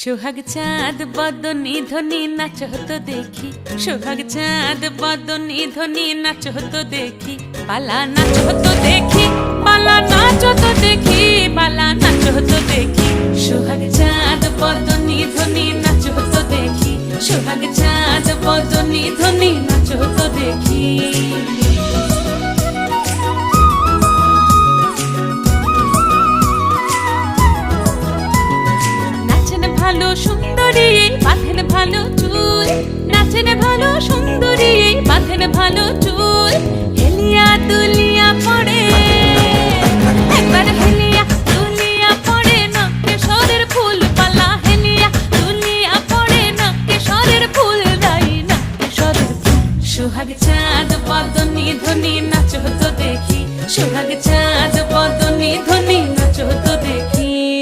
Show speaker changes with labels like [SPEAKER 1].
[SPEAKER 1] সোহাগ চাঁদ বদনি ধ্বনি নাচ হতো দেখি, সোহাগ চাঁদ বদনি ধ্বনি নাচ হতো দেখি, পালা নাচ হতো দেখি, পালা নাচ হতো দেখি, পালা নাচ হতো দেখি। সোহাগ চাঁদ বদনি ধ্বনি নাচ হতো দেখি, সোহাগ চাঁদ বদনি ধ্বনি নাচ হতো দেখি। ভালো সুন্দরী বাঁধেন ভালো চুল, নাচেন ভালো সুন্দরী বাঁধেন ভালো চুল, হেলিয়া দুলিয়া